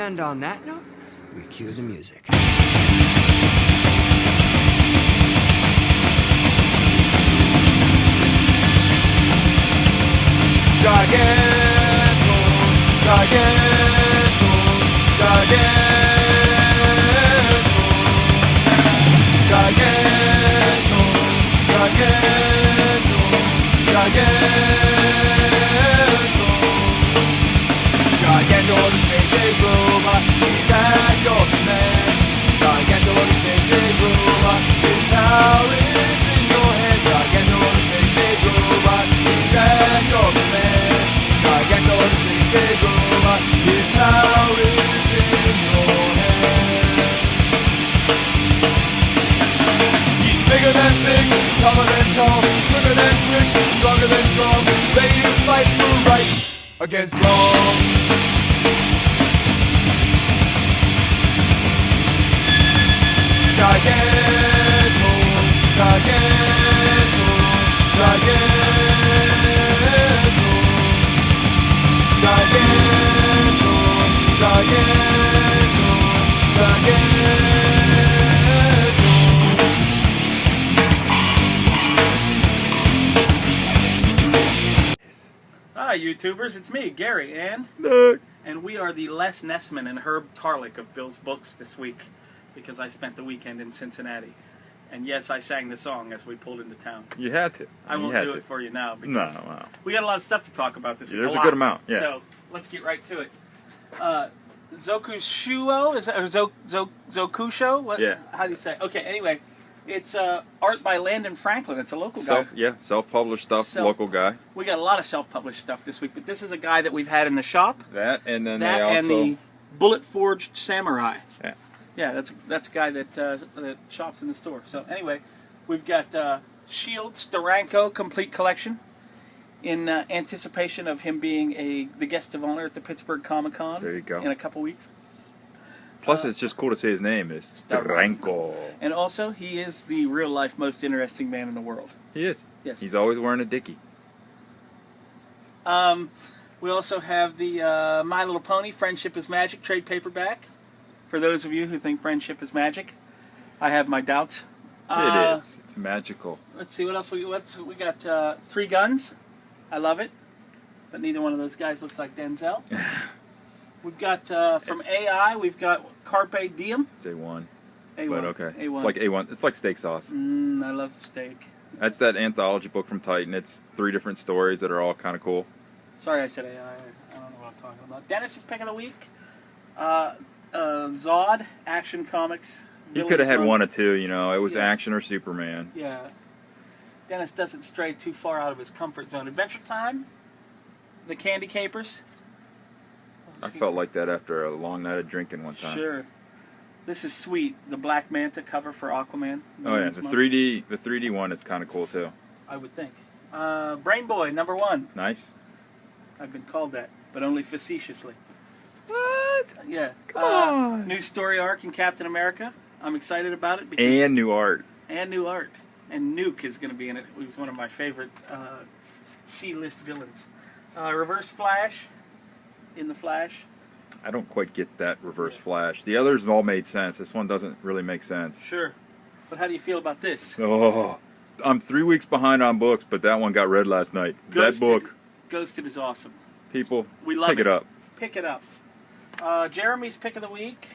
And on that note, we cue the music. Giganto, giganto, giganto, giganto, giganto, giganto, giganto, the space age robot, he's at your command. Giganto, the space age robot, his power is in your hand. Giganto, the space age robot, he's at your command. Giganto, the space age robot, his power is in your hand. He's bigger than big, taller than tall, quicker than quick, stronger than strong, ready to fight for right against wrong. Giganto, giganto, giganto, giganto, giganto, giganto. Hi, YouTubers. It's me, Gary, and we are the Les Nessman and Herb Tarlick of Bill's Books this week because I spent the weekend in Cincinnati. And yes, I sang the song as we pulled into town. You had to. I won't do it for you now because No. we got a lot of stuff to talk about this week. There's a good amount, yeah. So let's get right to it. Zokushuo, is that, or Zokusho? What? Yeah. How do you say? Okay, anyway, it's art by Landon Franklin. It's a local guy. Self-published stuff, local guy. We got a lot of self-published stuff this week, but this is a guy that we've had in the shop. That, and then That they also... and the Bullet Forged Samurai. Yeah. Yeah, that's a guy that shops in the store. So anyway, we've got Shield Steranko Complete Collection in anticipation of him being the guest of honor at the Pittsburgh Comic Con. There you go. In a couple weeks. Plus, it's just cool to say his name is Steranko. And also, he is the real life most interesting man in the world. He is. Yes. He's always wearing a dickie. We also have the My Little Pony Friendship is Magic trade paperback. For those of you who think friendship is magic, I have my doubts. It is. It's magical. Let's see what else we got. 3 Guns. I love it, but neither one of those guys looks like Denzel. We've got from AI. We've got Carpe Diem. It's A1. A1. But okay. A1. It's like A1. It's like steak sauce. I love steak. That's that anthology book from Titan. It's 3 different stories that are all kind of cool. Sorry I said AI. I don't know what I'm talking about. Dennis's pick of the week. Zod, Action Comics. You could have had 1 or 2, you know. It was Action or Superman. Yeah. Dennis doesn't stray too far out of his comfort zone. Adventure Time. The Candy Capers. I felt like that after a long night of drinking one time. Sure. This is sweet. The Black Manta cover for Aquaman. Oh yeah, the 3D one is kind of cool too. I would think. Brain Boy #1. Nice. I've been called that, but only facetiously. What? Yeah. Come on. New story arc in Captain America. I'm excited about it. And new art. And new art. And Nuke is going to be in it. He's one of my favorite C-list villains. Reverse Flash. In the Flash. I don't quite get that Reverse Flash. The others all made sense. This one doesn't really make sense. Sure. But how do you feel about this? Oh, I'm 3 weeks behind on books, but that one got read last night. Ghosted. That book. Ghosted is awesome. People, we love pick it up. Pick it up. Jeremy's pick of the week,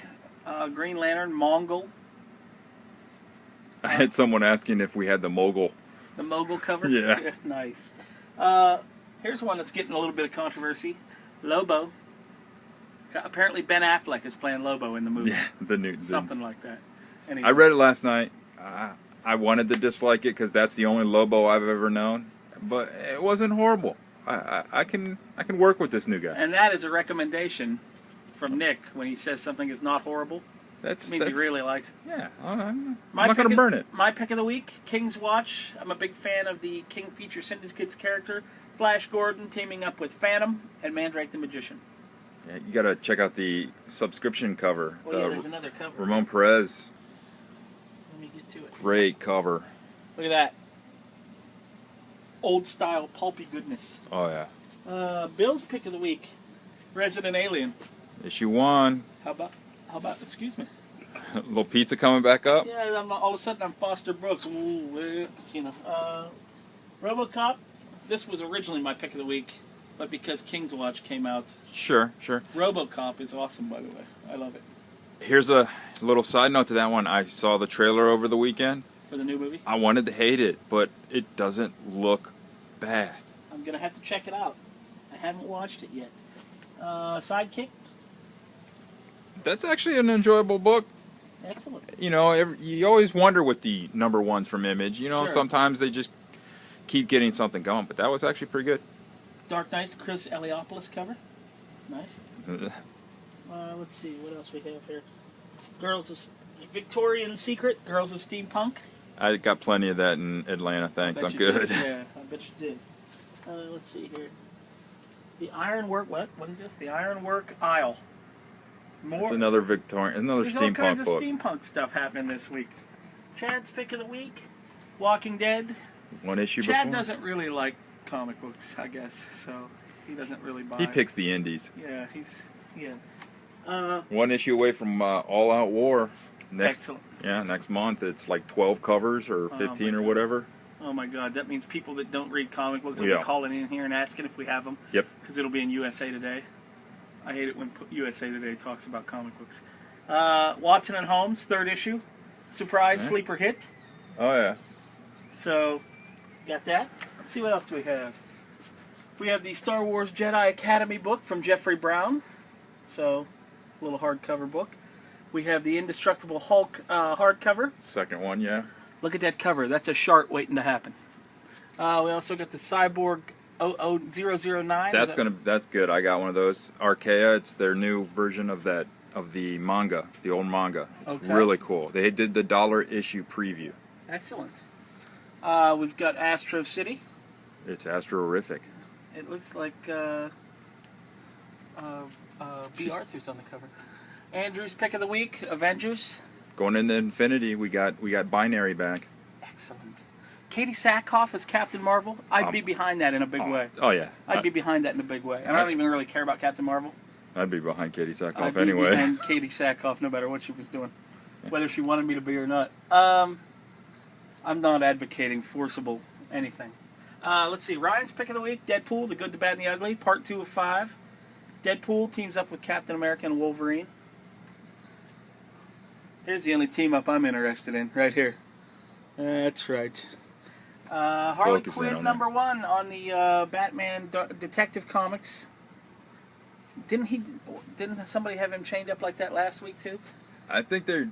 Green Lantern, Mongol. I had someone asking if we had the Mogul. The Mogul cover? Yeah. Nice. Here's one that's getting a little bit of controversy. Lobo. Apparently Ben Affleck is playing Lobo in the movie. Yeah, the new. Something like that. Anyway. I read it last night. I wanted to dislike it because that's the only Lobo I've ever known. But it wasn't horrible. I can work with this new guy. And that is a recommendation from Nick when he says something is not horrible. That means he really likes it. Yeah, I'm not going to burn it. My pick of the week, King's Watch. I'm a big fan of the King Feature Syndicate's character, Flash Gordon, teaming up with Phantom and Mandrake the Magician. Yeah, you got to check out the subscription cover. Well, yeah, there's another cover. Ramon Perez. Let me get to it. Great cover. Look at that. Old style pulpy goodness. Oh, yeah. Bill's pick of the week, Resident Alien. Issue 1. How about? Excuse me. A little pizza coming back up. Yeah, all of a sudden I'm Foster Brooks. Ooh, RoboCop. This was originally my pick of the week, but because King's Watch came out, Sure. RoboCop is awesome. By the way, I love it. Here's a little side note to that one. I saw the trailer over the weekend. For the new movie, I wanted to hate it, but it doesn't look bad. I'm gonna have to check it out. I haven't watched it yet. Sidekick. That's actually an enjoyable book. Excellent. You know, you always wonder with the number ones from Image. You know, Sure. sometimes they just keep getting something going, but that was actually pretty good. Dark Knight's Chris Eliopoulos cover. Nice. Let's see what else we have here. Girls of Victorian Secret. Girls of Steampunk. I got plenty of that in Atlanta, thanks. Bet I'm you good. did. Yeah, I bet you did. Let's see here. The Ironwork. What is this? The Ironwork Isle. It's another Victorian, There's all kinds of book. steampunk stuff happening this week. Chad's pick of the week. Walking Dead. One issue Chad before. doesn't really like comic books, I guess, so he doesn't really buy. He picks the indies. Yeah, One issue away from All Out War. Excellent. Yeah, next month it's like 12 covers or 15 my or God. whatever. Oh my God, that means people that don't read comic books will Yeah. be calling in here and asking if we have them. Yep. Because it'll be in USA Today. I hate it when USA Today talks about comic books. Watson and Holmes, 3rd issue. Surprise sleeper hit. Oh yeah. So, got that. Let's see what else do we have. We have the Star Wars Jedi Academy book from Jeffrey Brown. So, a little hardcover book. We have the Indestructible Hulk hardcover. Second one, yeah. Look at that cover. That's a shark waiting to happen. We also got the Cyborg 009. That's good. I got one of those. Archaea, it's their new version of the manga, the old manga. It's Okay. really cool. They did the $1 issue preview. Excellent. We've got Astro City. It's Astro-rific. It looks like B. Arthur's on the cover. Andrew's pick of the week, Avengers. Going into Infinity, we got Binary back. Excellent. Katie Sackhoff as Captain Marvel. I'd be behind that in a big way. Oh yeah. I'd be behind that in a big way. And I don't even really care about Captain Marvel. I'd be behind Katie Sackhoff I'd be anyway. behind Katie Sackhoff no matter what she was doing. Whether she wanted me to be or not. I'm not advocating forcible anything. Let's see. Ryan's pick of the week, Deadpool, The Good, the Bad, and the Ugly, Part 2 of 5. Deadpool teams up with Captain America and Wolverine. Here's the only team-up I'm interested in, right here. That's right. Harley Focus in Quinn on number 1 on the Batman Detective Comics. Didn't somebody have him chained up like that last week too? I think they're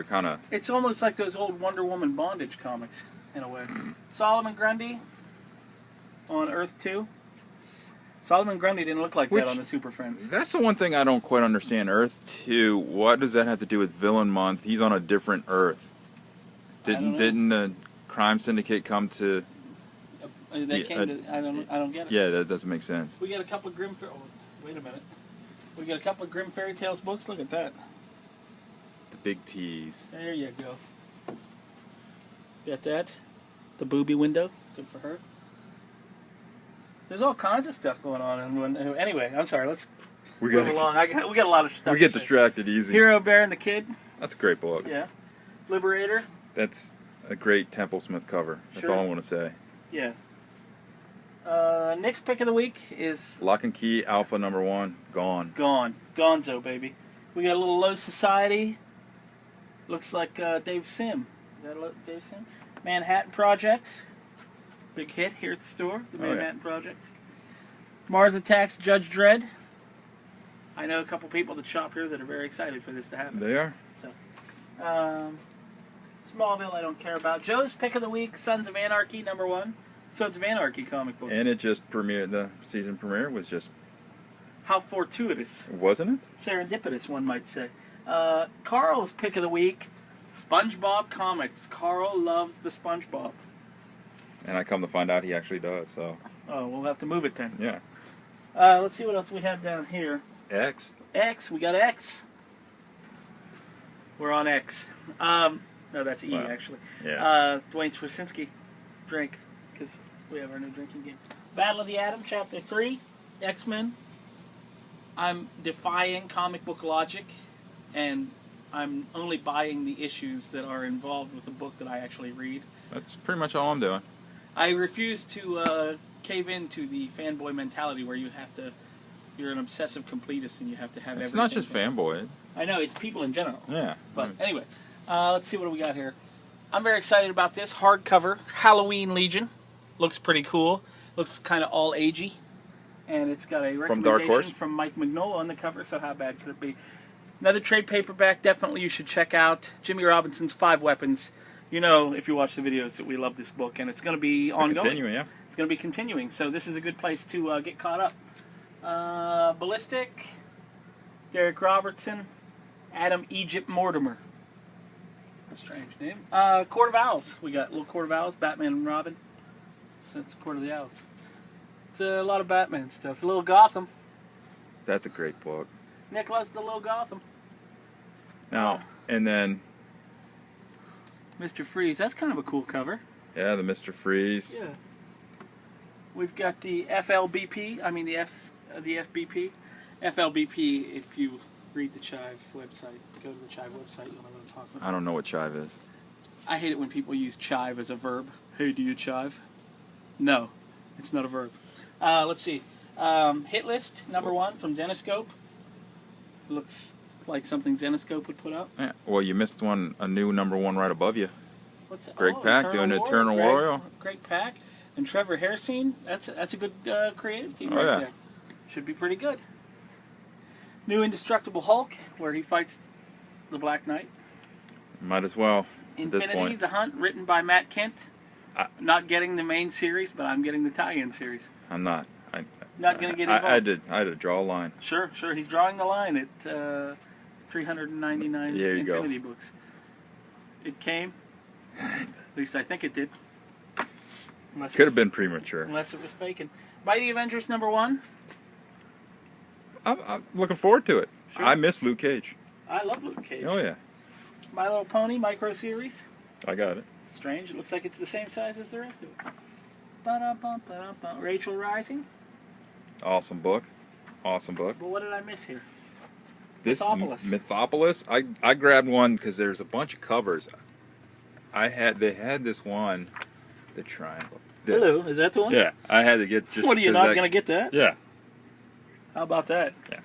kind of. It's almost like those old Wonder Woman bondage comics in a way. Solomon Grundy on Earth 2. Solomon Grundy didn't look like that on the Super Friends. That's the one thing I don't quite understand. Earth 2, what does that have to do with Villain Month? He's on a different Earth. Didn't the crime syndicate come to? I don't get it. Yeah, that doesn't make sense. We got a couple of wait a minute. We got a couple of Grim Fairy Tales books. Look at that. The big T's. There you go. Got that. The booby window. Good for her. There's all kinds of stuff going on. Anyway, I'm sorry. Let's move along. We got a lot of stuff. We get distracted easy. Hero Bear and the Kid. That's a great book. Yeah. Liberator. That's a great Temple Smith cover. That's Sure. all I want to say. Yeah. Nick's pick of the week is Lock and Key Alpha number 1, gone. Gonzo, baby. We got a little Low Society. Looks like Dave Sim. Is that Dave Sim? Manhattan Projects. Big hit here at the store. The Manhattan Projects. Mars Attacks Judge Dredd. I know a couple people that shop here that are very excited for this to happen. They are. So, Smallville I don't care about. Joe's pick of the week, Sons of Anarchy number 1. Sons of Anarchy comic book. And it just premiered. The season premiere was just. How fortuitous. Wasn't it? Serendipitous, one might say. Carl's pick of the week, SpongeBob comics. Carl loves the SpongeBob. And I come to find out he actually does. So. Oh, we'll have to move it then. Yeah. Let's see what else we have down here. X. We got X. We're on X. No, that's E, actually. Yeah. Dwayne Swasinski, drink, because we have our new drinking game. Battle of the Atom, Chapter 3, X-Men. I'm defying comic book logic, and I'm only buying the issues that are involved with the book that I actually read. That's pretty much all I'm doing. I refuse to cave into the fanboy mentality where you're an obsessive completist and you have to have everything. It's not just fanboy. I know, it's people in general. Yeah. But anyway, let's see what we got here. I'm very excited about this. Hardcover, Halloween Legion. Looks pretty cool. Looks kind of all agey. And it's got a From Dark recommendation Horse? from Mike Mignola on the cover, so how bad could it be? Another trade paperback, definitely you should check out. Jimmy Robinson's 5 Weapons. You know, if you watch the videos, that we love this book, and it's going to be ongoing. Continuing, yeah. It's going to be continuing, so this is a good place to get caught up. Ballistic, Derek Robertson, Adam Egypt Mortimer. A strange name. Court of Owls. We got little Court of Owls, Batman and Robin. So it's Court of the Owls. It's a lot of Batman stuff. A little Gotham. That's a great book. Nick loves the little Gotham. Now, and then, Mr. Freeze. That's kind of a cool cover. yeah, the Mr. Freeze. Yeah. We've got the FLBP. I mean the FBP. FLBP. If you read the Chive website, go to the Chive website, you'll know what I'm talking about. I don't know what chive is. I hate it when people use chive as a verb. Hey, do you chive? No, it's not a verb. Let's see. Hit List, #1 from Zenoscope. Looks like something Zenoscope would put out. Yeah. Well, you missed a new #1 right above you. What's it? Greg Pak doing Eternal Warrior. Greg Pak and Trevor Hairsine. That's a good creative team Oh, right yeah. there. Should be pretty good. New Indestructible Hulk, where he fights the Black Knight. Might as well. At this Infinity, point. The Hunt, written by Matt Kent. Not getting the main series, but I'm getting the tie-in series. I'm not. Not going to get involved. I had to draw a line. Sure. He's drawing the line at 399 There you Infinity books. It came. At least I think it did. Could have been premature. Unless it was faking. Mighty Avengers #1. I'm looking forward to it. Sure. I miss Luke Cage. I love Luke Cage. Oh yeah, My Little Pony micro series. I got it. Strange. It looks like it's the same size as the rest of it. Ba-da-bum, ba-da-bum. Rachel Rising. Awesome book. Awesome book. But what did I miss here? This Mythopolis. Mythopolis. I grabbed one because there's a bunch of covers. They had this one, the triangle. This. Hello, is that the one? Yeah, I had to get just. What, are you because not going to get that? Yeah. How about that? Yeah.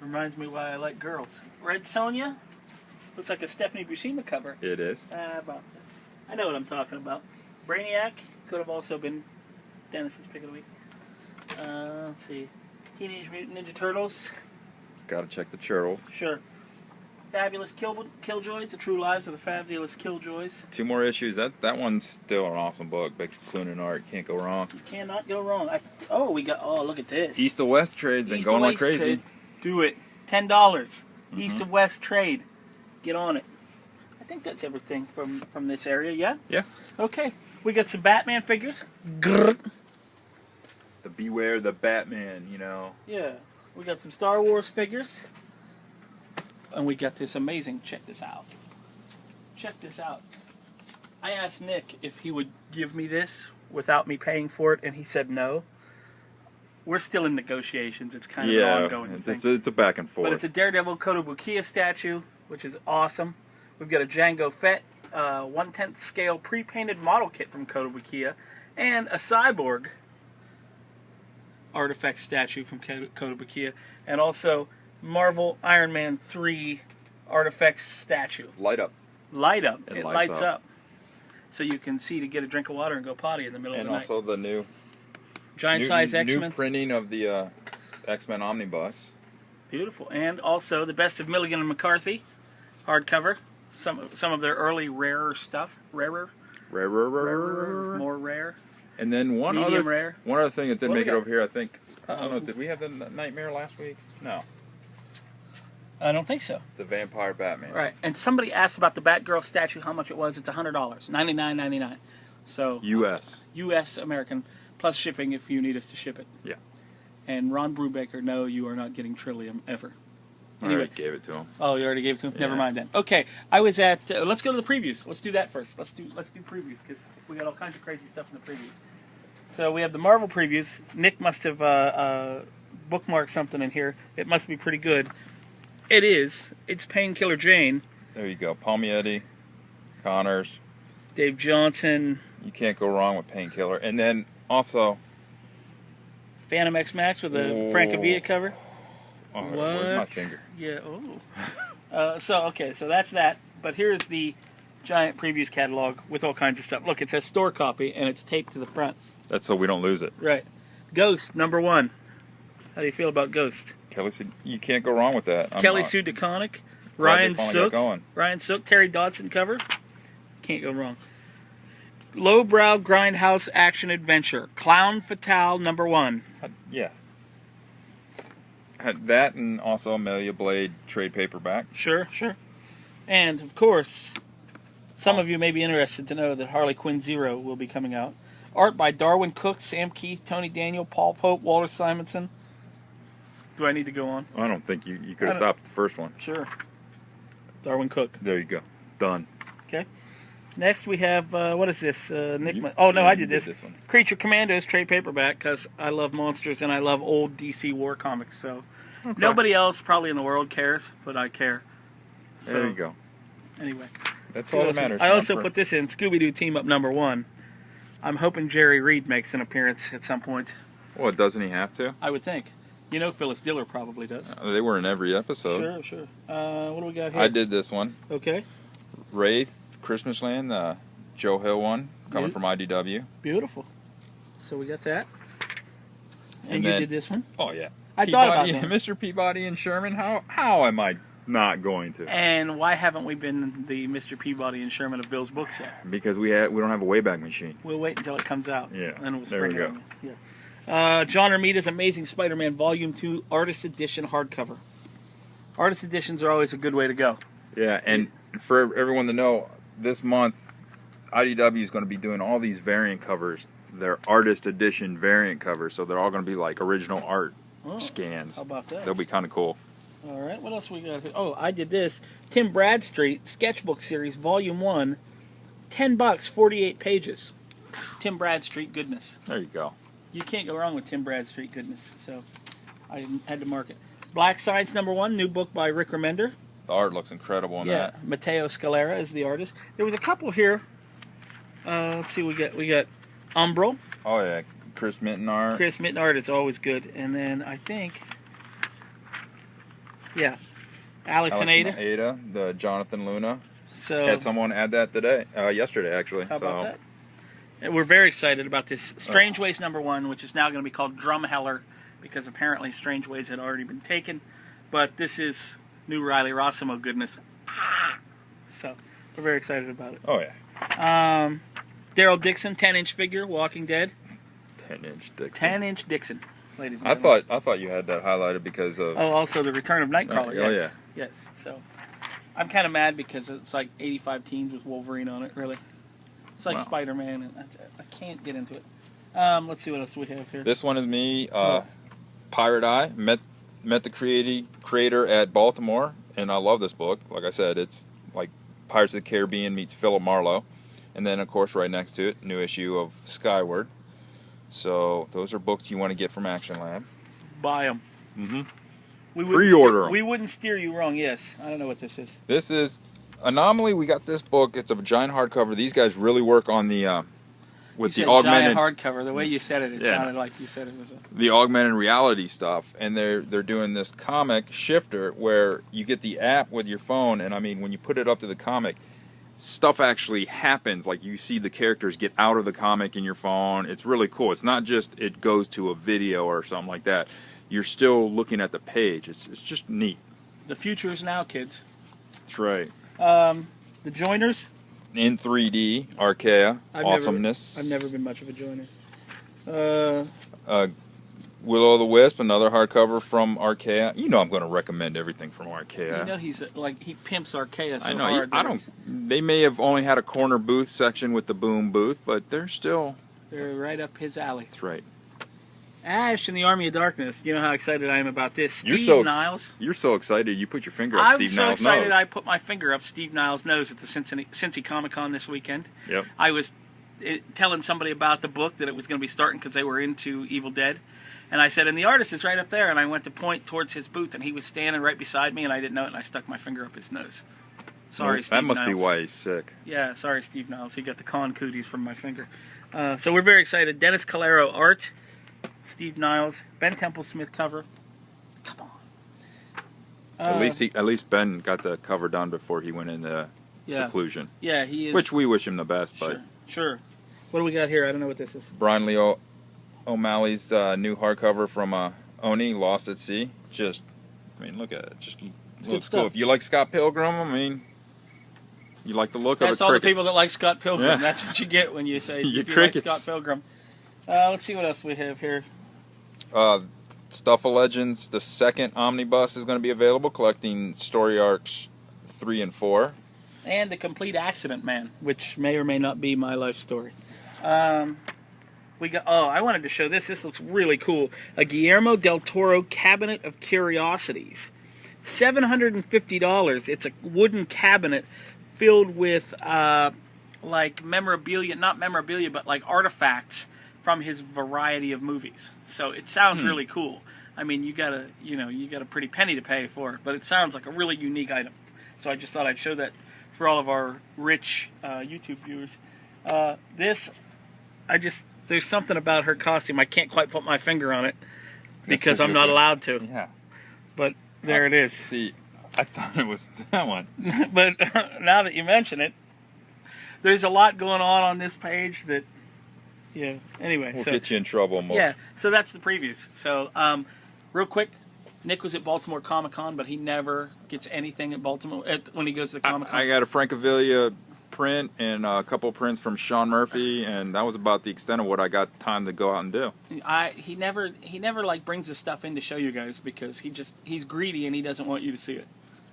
Reminds me why I like girls. Red Sonja. Looks like a Stephanie Buscema cover. It is. How about that? I know what I'm talking about. Brainiac could have also been Dennis's pick of the week. Let's see. Teenage Mutant Ninja Turtles. Got to check the turtle. Sure. Fabulous Killjoys. The True Lives of the Fabulous Killjoys. 2 more issues. That one's still an awesome book. Becky Cloonan art. Can't go wrong. You cannot go wrong. Look at this. East to West trade. Been East going to like West crazy. trade. Do it. $10. East to West trade. Get on it. I think that's everything from this area, yeah? Yeah. Okay. We got some Batman figures. Grrr. The Beware the Batman, you know. Yeah. We got some Star Wars figures. And we got this amazing, check this out. Check this out. I asked Nick if he would give me this without me paying for it, and he said no. We're still in negotiations. It's kind of an ongoing thing. It's a back and forth. But it's a Daredevil Kotobukiya statue, which is awesome. We've got a Jango Fett 1/10 scale pre-painted model kit from Kotobukiya, and a Cyborg artifact statue from Kotobukiya, and also Marvel Iron Man 3 artifacts statue. Light up. Light up. It It lights lights up. So you can see to get a drink of water and go potty in the middle And of the night. also the new Giant size X-Men. new printing of the X-Men Omnibus. Beautiful. And also the Best of Milligan and McCarthy hardcover. Some of their early rarer stuff. Rarer. More rare. And then Medium rare. one other thing that didn't What do make we it got? over here, I think. I don't know. Uh-oh. Did we have the Nightmare last week? No. I don't think so. The Vampire Batman. Right. And somebody asked about the Batgirl statue, how much it was. It's $100. $99.99. So U.S. U.S. American plus shipping if you need us to ship it. Yeah. And Ron Brubaker, no, you are not getting Trillium ever. I Anyway. already gave it to him. Oh, you already gave it to him? Yeah. Never mind then. Okay, I was at. Let's go to the previews. Let's do that first. Let's do previews because we got all kinds of crazy stuff in the previews. So we have the Marvel previews. Nick must have bookmark something in here. It must be pretty good. It is. It's Painkiller Jane. There you go. Palmietti, Connors. Dave Johnson. You can't go wrong with Painkiller. And then also... Phantom X Max with a Francavilla cover. Oh, What? where's my finger? Yeah, so that's that. But here's the giant previews catalog with all kinds of stuff. Look, it says store copy, and it's taped to the front. That's so we don't lose it. Right. Ghost, #1. How do you feel about Ghost? Kelly said, you can't go wrong with that. Kelly Sue DeConnick, Glad Ryan they finally got going. Sook, Terry Dodson cover. Can't go wrong. Lowbrow Grindhouse Action Adventure, Clown Fatale #1. Yeah. Had that and also Amelia Blade trade paperback. Sure. And, of course, some of you may be interested to know that Harley Quinn Zero will be coming out. Art by Darwin Cook, Sam Keith, Tony Daniel, Paul Pope, Walter Simonson. Do I need to go on? I don't think you could have stopped the first one. Sure. Darwin Cook. There you go. Done. Okay. Next we have, what is this? I did this. one. Creature Commandos trade paperback because I love monsters and I love old DC war comics. So nobody else probably in the world cares, but I care. So, There you go. Anyway. That's all that matters. I also put this in Scooby-Doo Team Up #1. I'm hoping Jerry Reed makes an appearance at some point. Well, doesn't he have to? I would think. You know Phyllis Diller probably does. They were in every episode. Sure. What do we got here? I did this one. Okay. Wraith, Christmas Land, the Joe Hill one, coming from IDW. Beautiful. So we got that. And then- you did this one? Oh, yeah. I thought about Peabody, that. Mr. Peabody and Sherman, how am I not going to? And why haven't we been the Mr. Peabody and Sherman of Bill's books yet? Because we don't have a Wayback Machine. We'll wait until it comes out. Yeah, And we'll there we spring it go. on you. Yeah. John Romita's Amazing Spider-Man Volume 2 Artist Edition hardcover. Artist editions are always a good way to go. Yeah, and for everyone to know, this month, IDW is going to be doing all these variant covers. They're artist edition variant covers, so they're all going to be like original art scans. How about that? They'll be kind of cool. All right, what else we got here? Oh, I did this. Tim Bradstreet Sketchbook Series Volume 1, $10, 48 pages. Tim Bradstreet goodness. There you go. You can't go wrong with Tim Bradstreet goodness, so I had to mark it. Black Science #1, new book by Rick Remender. The art looks incredible on that. Matteo Scalera is the artist. There was a couple here. Let's see, we got Umbral. Oh yeah, Chris Minton art. Chris Mitten art is always good. And then I think, Alex and Ada. The Jonathan Luna. So Had someone add that today, yesterday actually. how about that? And we're very excited about this Strange Ways #1, which is now going to be called Drumheller because apparently Strange Ways had already been taken. But this is new Riley Rossimo goodness. So we're very excited about it. Oh yeah. Daryl Dixon, 10-inch figure, Walking Dead. 10-inch Dixon. 10-inch Dixon, ladies and I gentlemen. thought you had that highlighted because of. Oh, also the Return of Nightcrawler. Oh, Yes. Yes. So I'm kind of mad because it's like 85 teams with Wolverine on it. Really, it's like Wow. Spider-Man, and I can't get into it. Let's see what else we have here. This one is me. Pirate Eye met the creator at Baltimore, and I love this book. Like I said, it's like Pirates of the Caribbean meets Philip Marlowe, and then of course right next to it, new issue of Skyward. So those are books you want to get from Action Lab. Buy them. Mm-hmm. Pre-order them. We wouldn't steer you wrong. Yes, I don't know what this is. This is Anomaly. We got this book. It's a giant hardcover. These guys really work on the with You the said augmented giant hardcover. The way you said it, it Yeah. sounded like you said it was a. the augmented reality stuff, and they're doing this comic shifter where you get the app with your phone, and I mean when you put it up to the comic, stuff actually happens. Like you see the characters get out of the comic in your phone. It's really cool. It's not just it goes to a video or something like that. You're still looking at the page. It's just neat. The future is now, kids. That's right. The Joiners. In 3D, Archaea, awesomeness. I've never been much of a Joiner. Will o' the Wisp, another hardcover from Archaea. You know I'm going to recommend everything from Archaea. You know he's like he pimps Archaea so I know. hard. I don't. They may have only had a corner booth section with the Boom booth, but they're still. They're right up his alley. That's right. Ash and the Army of Darkness. You know how excited I am about this. Steve Niles. You're so excited. You put your finger up I'm Steve so Niles' excited nose. I put my finger up Steve Niles' nose at the Cincy Comic Con this weekend. Yep. I was telling somebody about the book that it was going to be starting because they were into Evil Dead. And I said, and the artist is right up there. And I went to point towards his booth, and he was standing right beside me, and I didn't know it, and I stuck my finger up his nose. Sorry, Steve That must Niles. be why he's sick. Yeah, sorry, Steve Niles. He got the con cooties from my finger. So we're very excited. Dennis Calero art, Steve Niles, Ben Temple-Smith cover. Come on. At least Ben got the cover done before he went into seclusion. Yeah, he is. Which we wish him the best, but Sure. What do we got here? I don't know what this is. Brian Lee O'Malley's new hardcover from Oni, Lost at Sea. Just, I mean, look at it. Just looks stuff. cool. If you like Scott Pilgrim, I mean, you like the look of it. That's all the people that like Scott Pilgrim. Yeah. That's what you get when you say You if you crickets. like Scott Pilgrim. Let's see what else we have here. Stuff of Legends, the second omnibus is going to be available, collecting story arcs 3 and 4. And The Complete Accident Man, which may or may not be my life story. We got. Oh, I wanted to show this. This looks really cool. A Guillermo del Toro Cabinet of Curiosities. $750. It's a wooden cabinet filled with like memorabilia, not memorabilia, but like artifacts from his variety of movies. So it sounds really cool. I mean, you got a pretty penny to pay for it, but it sounds like a really unique item. So I just thought I'd show that for all of our rich YouTube viewers. There's something about her costume. I can't quite put my finger on it because I'm not allowed to. Yeah. But there it is. See, I thought it was that one. But now that you mention it, there's a lot going on this page that, yeah. Anyway, We'll so get you in trouble more. yeah. So that's the previews. So real quick, Nick was at Baltimore Comic Con, but he never gets anything at Baltimore when he goes to the Comic Con. I got a Francavilla print and a couple prints from Sean Murphy, and that was about the extent of what I got time to go out and do. He never like brings his stuff in to show you guys because he's greedy and he doesn't want you to see it.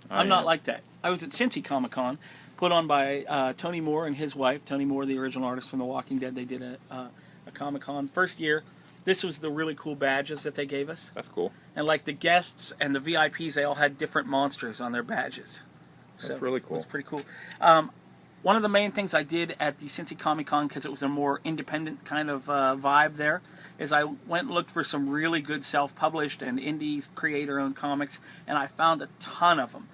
I'm not like that. I was at Cincy Comic Con, put on by Tony Moore and his wife. Tony Moore, the original artist from The Walking Dead. They did a Comic Con first year. This was the really cool badges that they gave us. That's cool. And like the guests and the VIPs, they all had different monsters on their badges. That's really cool. It's pretty cool. One of the main things I did at the Cincy Comic Con, because it was a more independent kind of vibe there, is I went and looked for some really good self-published and indie creator-owned comics, and I found a ton of them.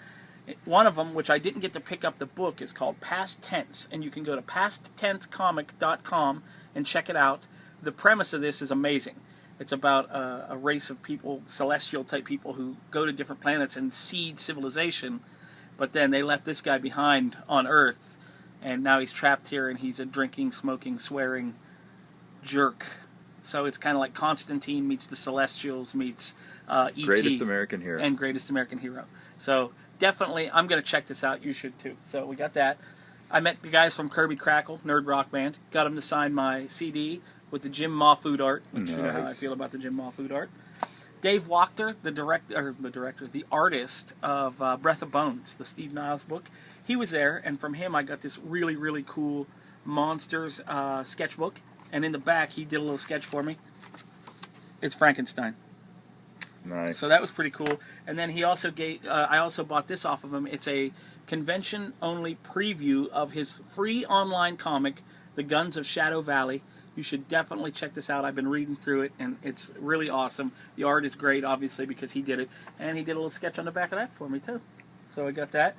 One of them, which I didn't get to pick up the book, is called Past Tense, and you can go to pasttensecomic.com and check it out. The premise of this is amazing. It's about a race of people, celestial-type people, who go to different planets and seed civilization, but then they left this guy behind on Earth, and now he's trapped here, and he's a drinking, smoking, swearing jerk. So it's kind of like Constantine meets the Celestials meets E.T. Greatest American Hero. And Greatest American Hero. So definitely, I'm going to check this out. You should too. So we got that. I met the guys from Kirby Crackle, Nerd Rock Band. Got them to sign my CD with the Jim Mahfood art. Which you know how I feel about the Jim Mahfood art. Dave Wachter, the artist of Breath of Bones, the Steve Niles book. He was there, and from him I got this really, really cool Monsters sketchbook. And in the back, he did a little sketch for me. It's Frankenstein. Nice. So that was pretty cool. And then he also gave. I also bought this off of him. It's a convention-only preview of his free online comic, The Guns of Shadow Valley. You should definitely check this out. I've been reading through it, and it's really awesome. The art is great, obviously, because he did it. And he did a little sketch on the back of that for me, too. So I got that.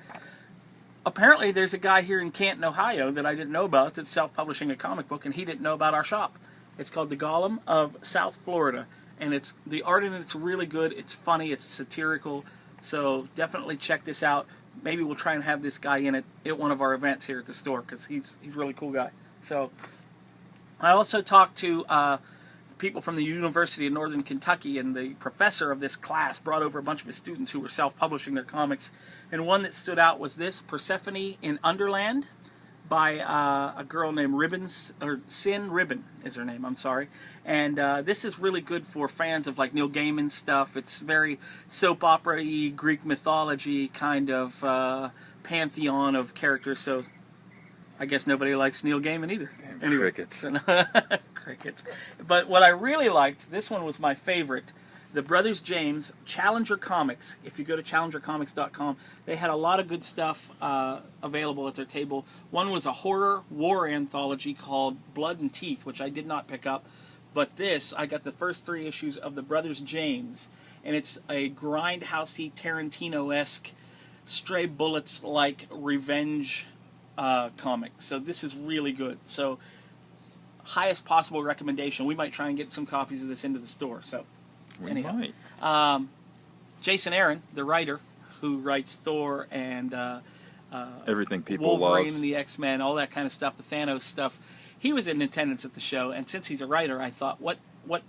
Apparently, there's a guy here in Canton, Ohio, that I didn't know about that's self-publishing a comic book, and he didn't know about our shop. It's called The Golem of South Florida, and the art in it's really good. It's funny. It's satirical. So definitely check this out. Maybe we'll try and have this guy in it at one of our events here at the store because he's a really cool guy. So I also talked to people from the University of Northern Kentucky, and the professor of this class brought over a bunch of his students who were self-publishing their comics. And one that stood out was this, Persephone in Underland, by a girl named Sin Ribbon is her name, I'm sorry. And this is really good for fans of like Neil Gaiman stuff. It's very soap opera-y, Greek mythology kind of pantheon of characters, so I guess nobody likes Neil Gaiman either. Anyway, Crickets. Crickets. But what I really liked, this one was my favorite, the Brothers James Challenger Comics. If you go to challengercomics.com, they had a lot of good stuff available at their table. One was a horror war anthology called Blood and Teeth, which I did not pick up, But this, I got the first 3 issues of the Brothers James, and it's a grindhousey Tarantino-esque, stray bullets-like revenge comic. So this is really good. So highest possible recommendation. We might try and get some copies of this into the store. So We anyhow. might. Jason Aaron, the writer who writes Thor and Everything people Wolverine loves. and the X-Men, all that kind of stuff, the Thanos stuff. He was in attendance at the show, and since he's a writer, I thought, what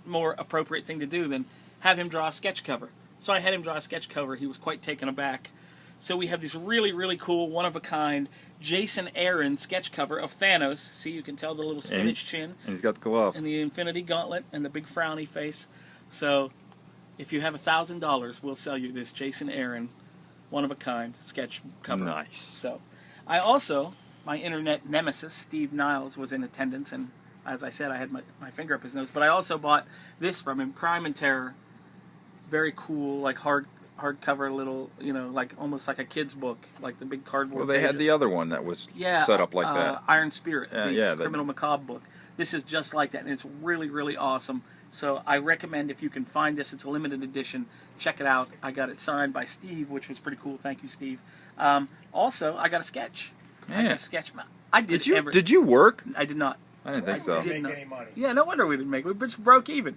more appropriate thing to do than have him draw a sketch cover. So I had him draw a sketch cover. He was quite taken aback. So we have this really, really cool, one-of-a-kind Jason Aaron sketch cover of Thanos. See, you can tell the little spinach chin And he's got the glove. and the Infinity Gauntlet and the big frowny face. So if you have $1,000, we'll sell you this Jason Aaron one-of-a-kind sketch cover. Nice. So I also, my internet nemesis, Steve Niles, was in attendance, and as I said, I had my finger up his nose, but I also bought this from him, Crime and Terror. Very cool, like hardcover little, like almost like a kid's book, like the big cardboard Well, they had pages. the other one that was set up like that. Iron Spirit, Yeah, the Criminal Macabre book. This is just like that, and it's really, really awesome. So I recommend if you can find this, it's a limited edition. Check it out. I got it signed by Steve, which was pretty cool. Thank you, Steve. Also, I got a sketch. I got a sketch. I did. Did you work? I did not. I didn't think so. did Make not. any money. Yeah, no wonder we didn't make it. We just broke even.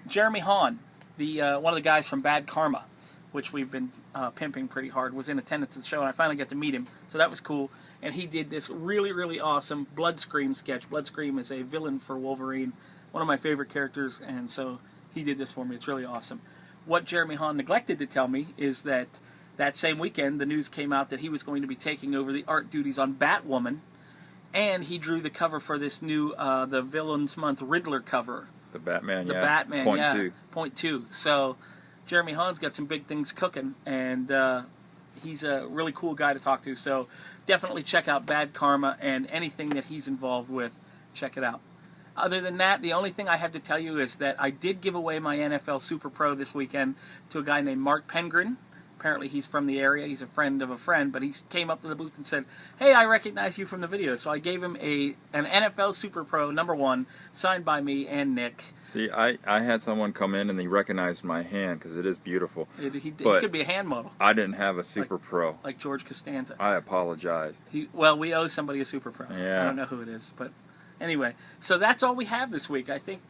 Jeremy Hahn, the one of the guys from Bad Karma, which we've been pimping pretty hard, was in attendance at the show, and I finally got to meet him, so that was cool. And he did this really, really awesome Bloodscream sketch. Bloodscream is a villain for Wolverine, one of my favorite characters, and so he did this for me. It's really awesome. What Jeremy Hahn neglected to tell me is that same weekend, the news came out that he was going to be taking over the art duties on Batwoman, and he drew the cover for this new the Villains Month Riddler cover. The Batman, The yeah. Batman, Point yeah. two. Point 2. So Jeremy Hahn's got some big things cooking, and he's a really cool guy to talk to. So definitely check out Bad Karma and anything that he's involved with. Check it out. Other than that, the only thing I have to tell you is that I did give away my NFL Super Pro this weekend to a guy named Mark Pengrin. Apparently he's from the area. He's a friend of a friend, but he came up to the booth and said, "Hey, I recognize you from the video." So I gave him an NFL Super Pro #1 signed by me and Nick. See, I had someone come in and they recognized my hand because it is beautiful. He But could be a hand model, I didn't have a Super Pro. like George Costanza. I apologized. Well, we owe somebody a Super Pro. Yeah. I don't know who it is, but anyway. So that's all we have this week. I think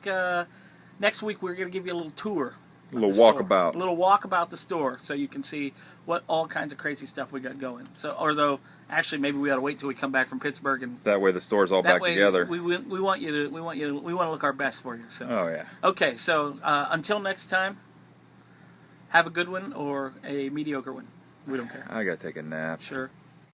next week we're going to give you a little tour. A little the store. walkabout. A little walk about the store so you can see what all kinds of crazy stuff we got going. So, although actually maybe we ought to wait till we come back from Pittsburgh, and That way the store's all that back way together. we want to look our best for you. So Oh, yeah. okay, so until next time, have a good one or a mediocre one. We don't care. I gotta take a nap. Sure.